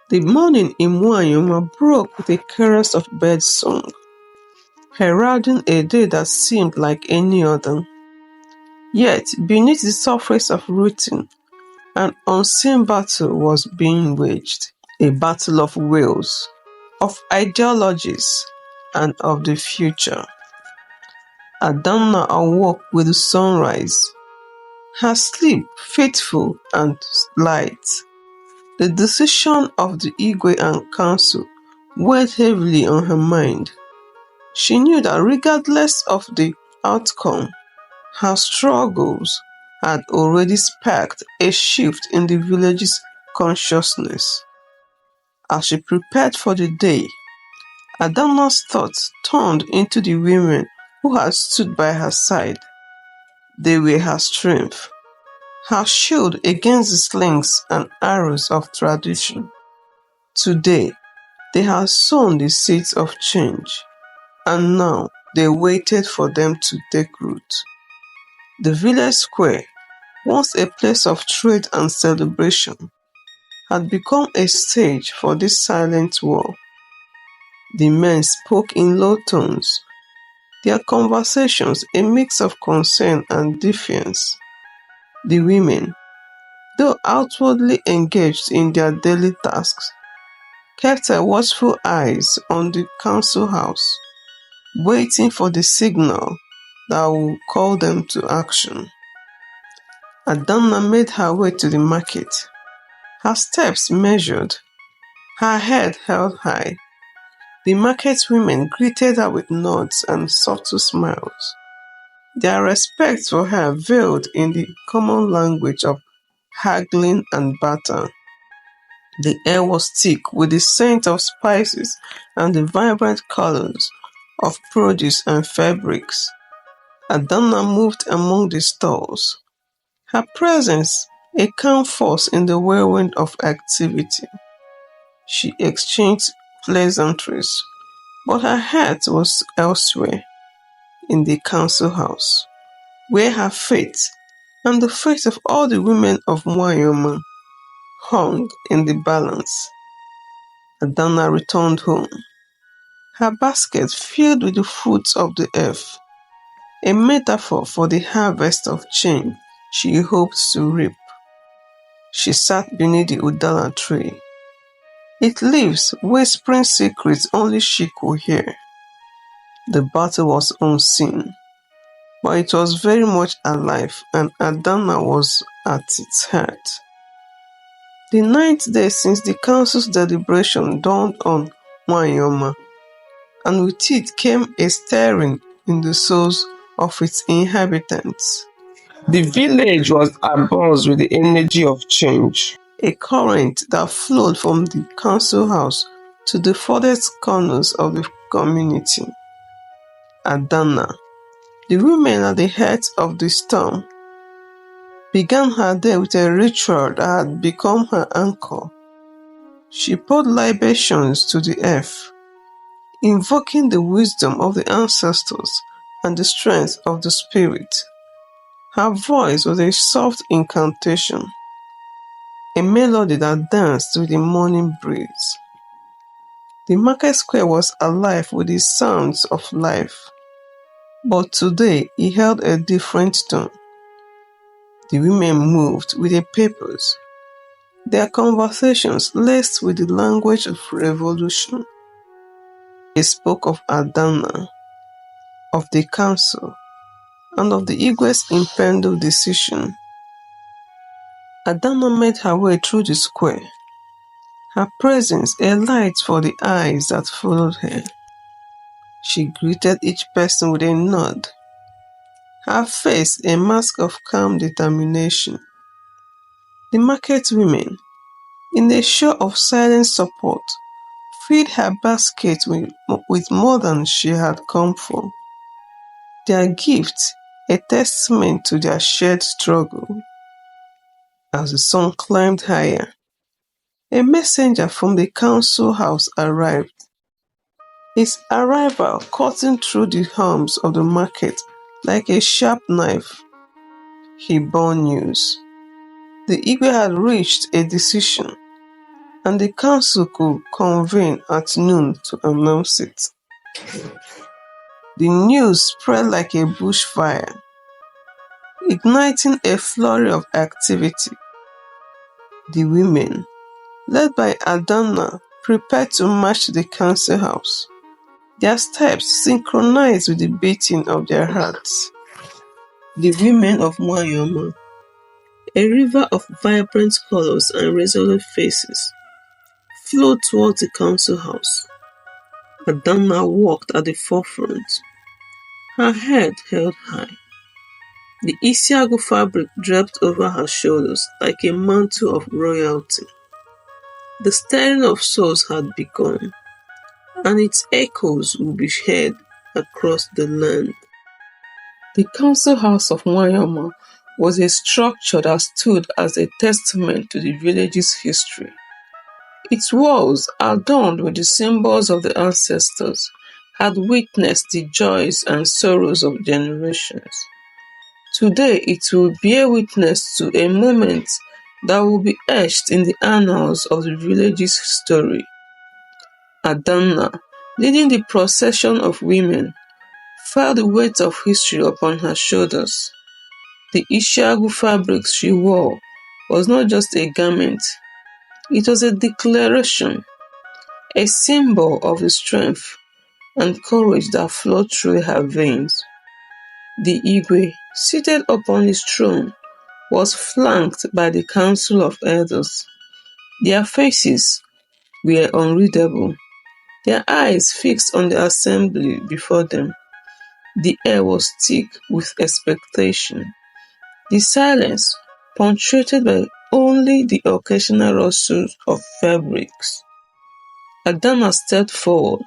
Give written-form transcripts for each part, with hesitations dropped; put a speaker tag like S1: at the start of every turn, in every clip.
S1: The morning in Mwanyoma broke with a chorus of birdsong, heralding a day that seemed like any other. Yet, beneath the surface of routine, an unseen battle was being waged. A battle of wills, of ideologies, and of the future. Adana awoke with the sunrise, her sleep faithful and light. The decision of the Igwe and council weighed heavily on her mind. She knew that regardless of the outcome, her struggles had already sparked a shift in the village's consciousness. As she prepared for the day, Adana's thoughts turned into the women who had stood by her side. They were her strength, her shield against the slings and arrows of tradition. Today, they had sown the seeds of change, and now they waited for them to take root. The village square, once a place of trade and celebration, had become a stage for this silent war. The men spoke in low tones, their conversations a mix of concern and defiance. The women, though outwardly engaged in their daily tasks, kept their watchful eyes on the council house, waiting for the signal that would call them to action. Adana made her way to the market, her steps measured, her head held high. The market women greeted her with nods and subtle smiles, their respect for her veiled in the common language of haggling and barter. The air was thick with the scent of spices and the vibrant colors of produce and fabrics. Adana moved among the stalls, her presence a calm force in the whirlwind of activity. She exchanged pleasantries, but her heart was elsewhere, in the council house, where her fate and the fate of all the women of Mwanyoma hung in the balance. Adana returned home, her basket filled with the fruits of the earth, a metaphor for the harvest of change she hoped to reap. She sat beneath the udala tree, its leaves whispering secrets only she could hear. The battle was unseen, but it was very much alive, and Adana was at its heart. The ninth day since the council's deliberation dawned on Mwanyoma, and with it came a stirring in the souls of its inhabitants. The village was abuzz with the energy of change, a current that flowed from the council house to the furthest corners of the community. Adana, the woman at the head of the storm, began her day with a ritual that had become her anchor. She poured libations to the earth, invoking the wisdom of the ancestors and the strength of the spirit. Her voice was a soft incantation, a melody that danced with the morning breeze. The market square was alive with the sounds of life, but today it held a different tone. The women moved with a purpose, their conversations laced with the language of revolution. They spoke of Adana, of the council, and of the Igwe's impending decision. Adana made her way through the square, her presence a light for the eyes that followed her. She greeted each person with a nod, her face a mask of calm determination. The market women, in a show of silent support, filled her basket with more than she had come for. Their gift a testament to their shared struggle. As the sun climbed higher, a messenger from the council house arrived. His arrival cutting through the hums of the market like a sharp knife. He bore news. The Igwe had reached a decision. and the council could convene at noon to announce it. The news spread like a bushfire, igniting a flurry of activity. The women, led by Adana, prepared to march to the council house, their steps synchronized with the beating of their hearts. The women of Mwayoma, a river of vibrant colors and resolute faces, flowed towards the council house. Adana walked at the forefront, her head held high. The Isiagu fabric draped over her shoulders like a mantle of royalty. The stirring of souls had begun, and its echoes would be heard across the land. The council house of Mwayama was a structure that stood as a testament to the village's history. Its walls, adorned with the symbols of the ancestors, had witnessed the joys and sorrows of generations. Today it will bear witness to a moment that will be etched in the annals of the village's story. Adana, leading the procession of women, felt the weight of history upon her shoulders. The Ishiagu fabric she wore was not just a garment, it was a declaration, a symbol of the strength and courage that flowed through her veins. The Igwe, seated upon his throne, was flanked by the council of elders. Their faces were unreadable, their eyes fixed on the assembly before them. The air was thick with expectation, the silence punctuated by only the occasional rustle of fabrics. Adana stepped forward,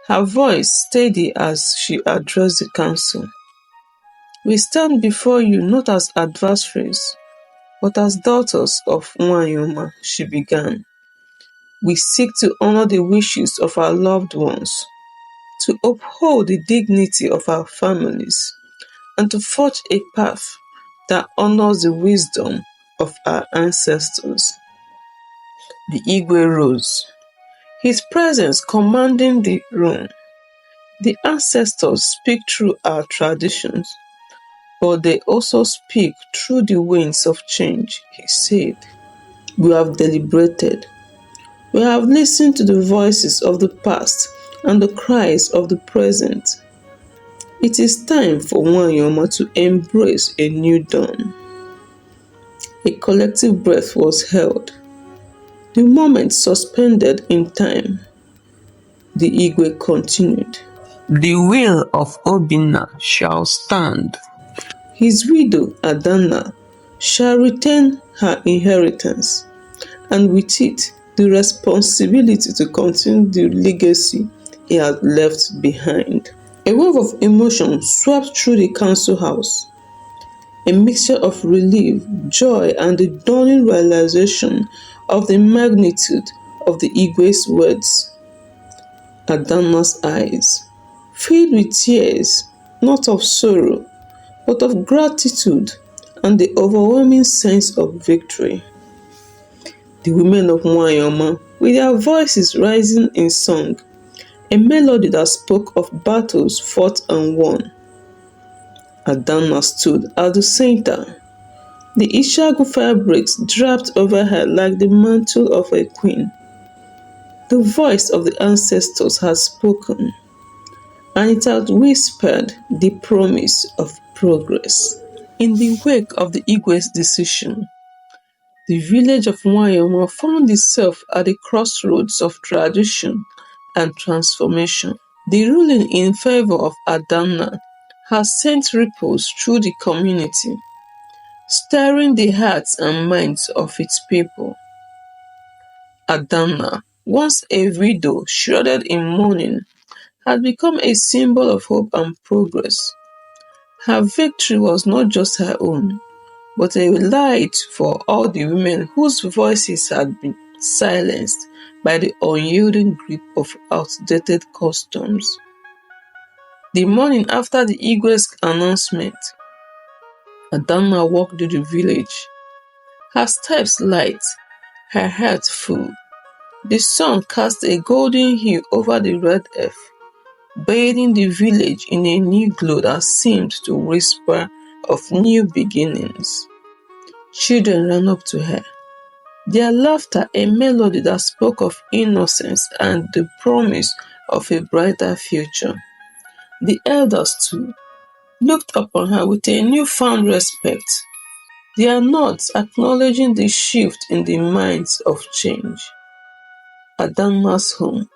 S1: her voice steady as she addressed the council. "We stand before you not as adversaries, but as daughters of Nwanyoma," she began. "We seek to honor the wishes of our loved ones, to uphold the dignity of our families, and to forge a path that honors the wisdom of our ancestors." The Igwe rose, his presence commanding the room. "The ancestors speak through our traditions, but they also speak through the winds of change," he said. "We have deliberated. We have listened to the voices of the past and the cries of the present. It is time for Nwanyoma to embrace a new dawn." A collective breath was held, the moment suspended in time. The Igwe continued. "The will of Obinna shall stand. His widow, Adana, shall retain her inheritance, and with it, the responsibility to continue the legacy he had left behind." A wave of emotion swept through the council house, a mixture of relief, joy, and the dawning realization of the magnitude of the Igwe's words. Adana's eyes, filled with tears, not of sorrow, but of gratitude and the overwhelming sense of victory. The women of Mwayoma, with their voices rising in song, a melody that spoke of battles fought and won. Adana stood at the center, the Ishagu fabrics draped over her like the mantle of a queen. The voice of the ancestors had spoken, and it had whispered the promise of progress. In the wake of the Igwe's decision, the village of Mwayoma found itself at the crossroads of tradition and transformation. The ruling in favor of Adana has sent ripples through the community, stirring the hearts and minds of its people. Adana, once a widow shrouded in mourning, had become a symbol of hope and progress. Her victory was not just her own, but a light for all the women whose voices had been silenced by the unyielding grip of outdated customs. The morning after the Igwe's announcement, Adana walked through the village, her steps light, her heart full. The sun cast a golden hue over the red earth, bathing the village in a new glow that seemed to whisper of new beginnings. Children ran up to her, their laughter a melody that spoke of innocence and the promise of a brighter future. The elders, too, looked upon her with a newfound respect, their nods acknowledging the shift in the minds of change. Adamma's home,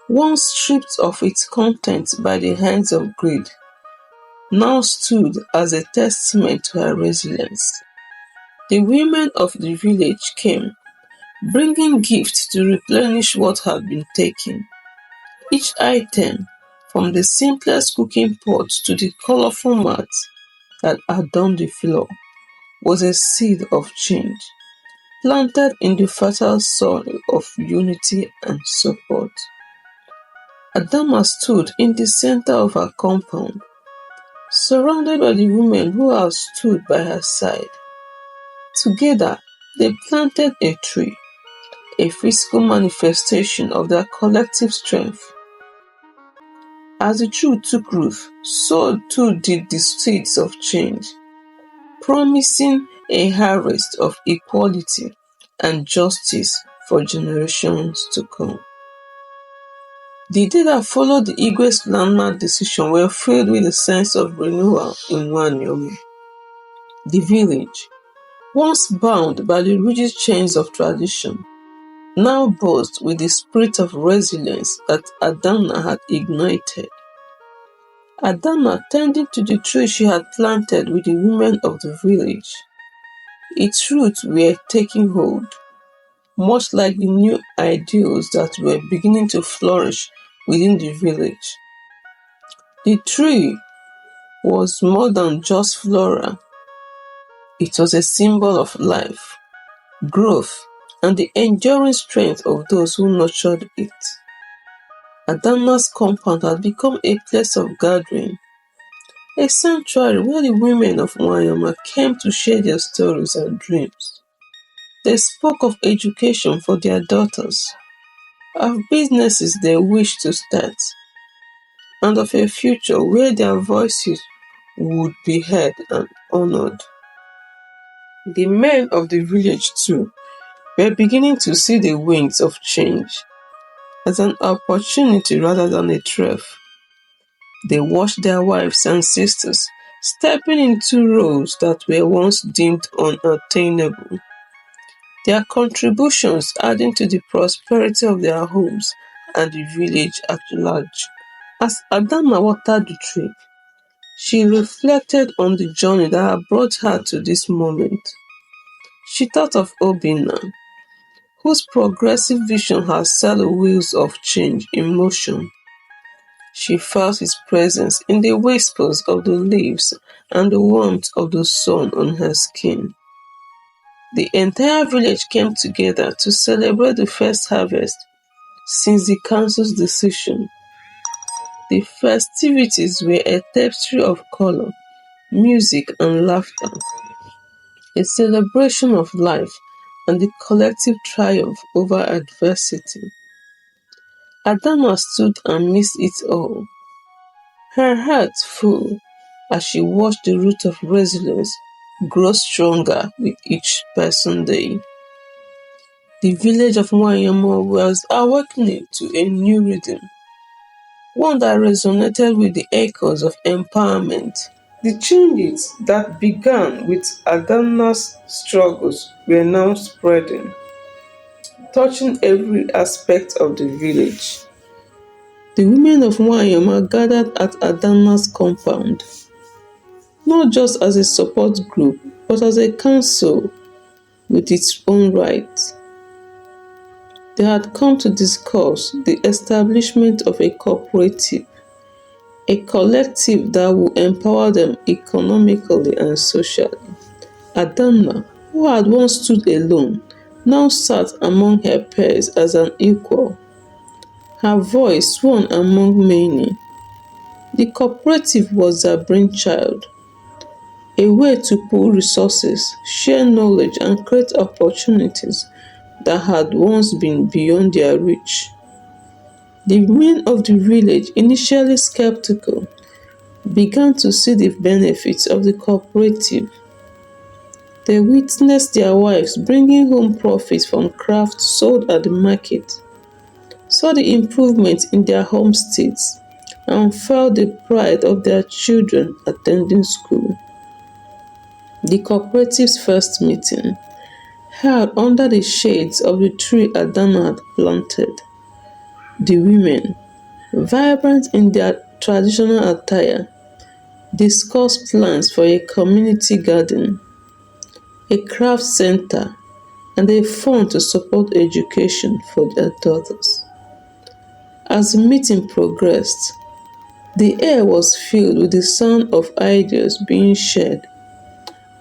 S1: once stripped of its contents by the hands of greed, now stood as a testament to her resilience. The women of the village came, bringing gifts to replenish what had been taken. Each item, from the simplest cooking pot to the colorful mat that adorned the floor, was a seed of change, planted in the fertile soil of unity and support. Adamma stood in the center of her compound, surrounded by the women who had stood by her side. Together, they planted a tree, a physical manifestation of their collective strength. As the tree took root, so too did the seeds of change, promising a harvest of equality and justice for generations to come. The day that followed the Igwe's landmark decision were filled with a sense of renewal in Wanyomi. The village, once bound by the rigid chains of tradition, now buzzed with the spirit of resilience that Adamna had ignited. Adamna tending to the tree she had planted with the women of the village. Its roots were taking hold, much like the new ideals that were beginning to flourish within the village. The tree was more than just flora. It was a symbol of life, growth, and the enduring strength of those who nurtured it. Adamma's compound had become a place of gathering, a sanctuary where the women of Wanyama came to share their stories and dreams. They spoke of education for their daughters, of businesses they wished to start, and of a future where their voices would be heard and honored. The men of the village, too, were beginning to see the winds of change as an opportunity rather than a threat. They watched their wives and sisters stepping into roles that were once deemed unattainable, their contributions adding to the prosperity of their homes and the village at large. As Adamma watered the tree, she reflected on the journey that had brought her to this moment. She thought of Obinna, whose progressive vision had set the wheels of change in motion. She felt his presence in the whispers of the leaves and the warmth of the sun on her skin. The entire village came together to celebrate the first harvest since the council's decision. The festivities were a tapestry of color, music, and laughter, a celebration of life and the collective triumph over adversity. Adamma stood amidst it all, her heart full as she watched the root of resilience grow stronger with each passing day. The village of Mwanyama was awakening to a new rhythm, one that resonated with the echoes of empowerment. The changes that began with Adamna's struggles were now spreading, touching every aspect of the village. The women of Wanyama gathered at Adamna's compound, not just as a support group, but as a council with its own rights. They had come to discuss the establishment of a cooperative, a collective that will empower them economically and socially. Adamna, who had once stood alone, now sat among her peers as an equal, her voice one among many. The cooperative was their brainchild, a way to pool resources, share knowledge, and create opportunities that had once been beyond their reach. The men of the village, initially skeptical, began to see the benefits of the cooperative. They witnessed their wives bringing home profits from crafts sold at the market, saw the improvement in their homesteads, and felt the pride of their children attending school. The cooperative's first meeting, held under the shades of the tree Adana had planted. The women, vibrant in their traditional attire, discussed plans for a community garden, a craft center, and a fund to support education for their daughters. As the meeting progressed, the air was filled with the sound of ideas being shared,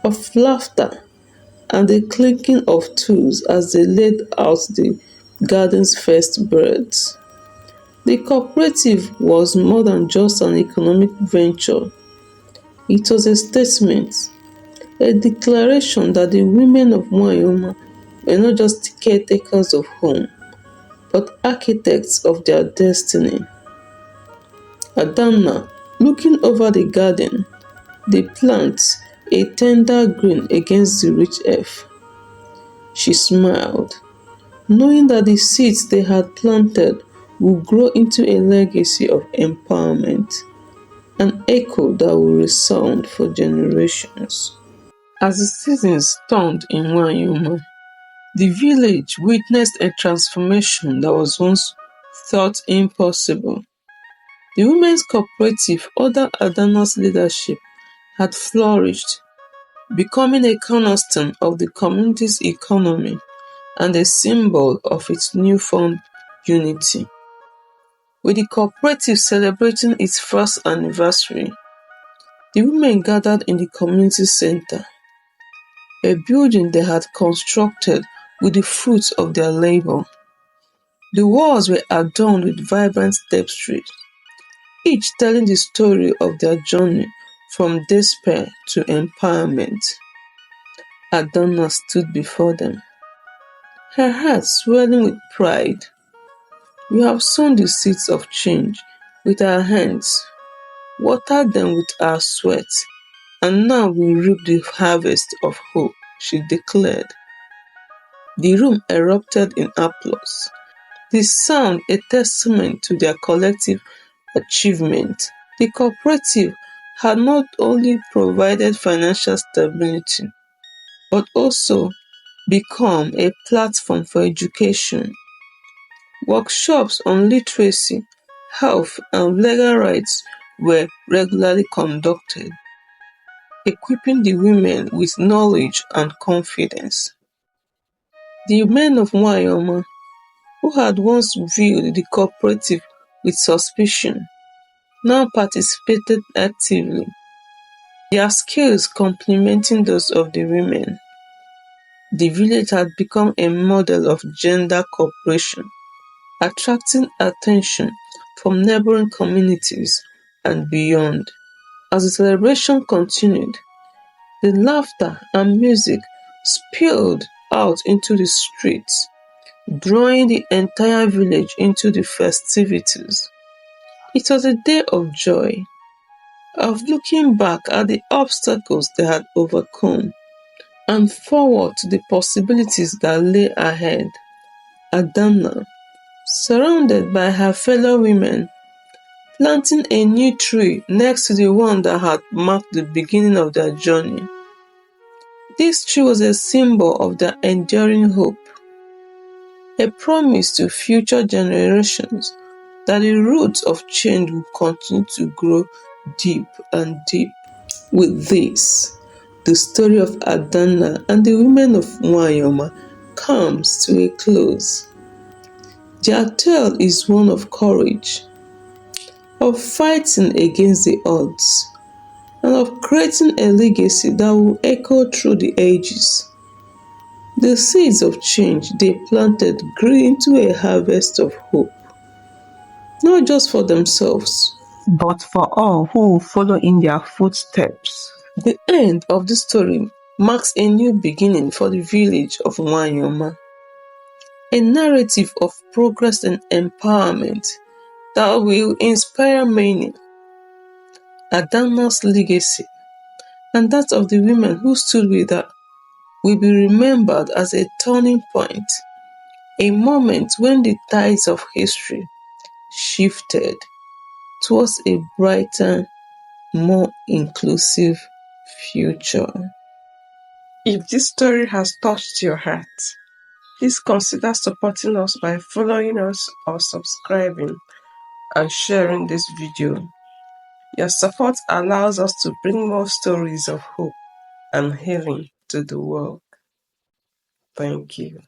S1: of laughter, and the clinking of tools as they laid out the garden's first beds. The cooperative was more than just an economic venture. It was a statement, a declaration that the women of Mwayoma were not just caretakers of home, but architects of their destiny. Adamna, looking over the garden, the plants a tender green against the rich earth. She smiled, knowing that the seeds they had planted would grow into a legacy of empowerment, an echo that will resound for generations. As the seasons turned in Wanyuma, the village witnessed a transformation that was once thought impossible. The women's cooperative, under Adana's leadership, had flourished, becoming a cornerstone of the community's economy and a symbol of its newfound unity. With the cooperative celebrating its first anniversary, the women gathered in the community center, a building they had constructed with the fruits of their labor. The walls were adorned with vibrant tapestry, each telling the story of their journey from despair to empowerment. Adana stood before them, her heart swelling with pride. We have sown the seeds of change with our hands, watered them with our sweat, and now we reap the harvest of hope, she declared. The room erupted in applause, the sound a testament to their collective achievement. The cooperative had not only provided financial stability, but also become a platform for education. Workshops on literacy, health, and legal rights were regularly conducted, equipping the women with knowledge and confidence. The men of Wyoming, who had once viewed the cooperative with suspicion, now participated actively, their skills complementing those of the women. The village had become a model of gender cooperation, attracting attention from neighboring communities and beyond. As the celebration continued, the laughter and music spilled out into the streets, drawing the entire village into the festivities. It was a day of joy, of looking back at the obstacles they had overcome and forward to the possibilities that lay ahead. Adana, surrounded by her fellow women, planting a new tree next to the one that had marked the beginning of their journey. This tree was a symbol of their enduring hope, a promise to future generations that the roots of change will continue to grow deep and deep. With this, the story of Adana and the women of Mwayoma comes to a close. Their tale is one of courage, of fighting against the odds, and of creating a legacy that will echo through the ages. The seeds of change they planted grew into a harvest of hope, not just for themselves, but for all who will follow in their footsteps. The end of the story marks a new beginning for the village of Wanyoma, a narrative of progress and empowerment that will inspire many. Adamna's legacy and that of the women who stood with her will be remembered as a turning point, a moment when the tides of history shifted towards a brighter, more inclusive future. If this story has touched your heart, please consider supporting us by following us or subscribing and sharing this video. Your support allows us to bring more stories of hope and healing to the world. Thank you.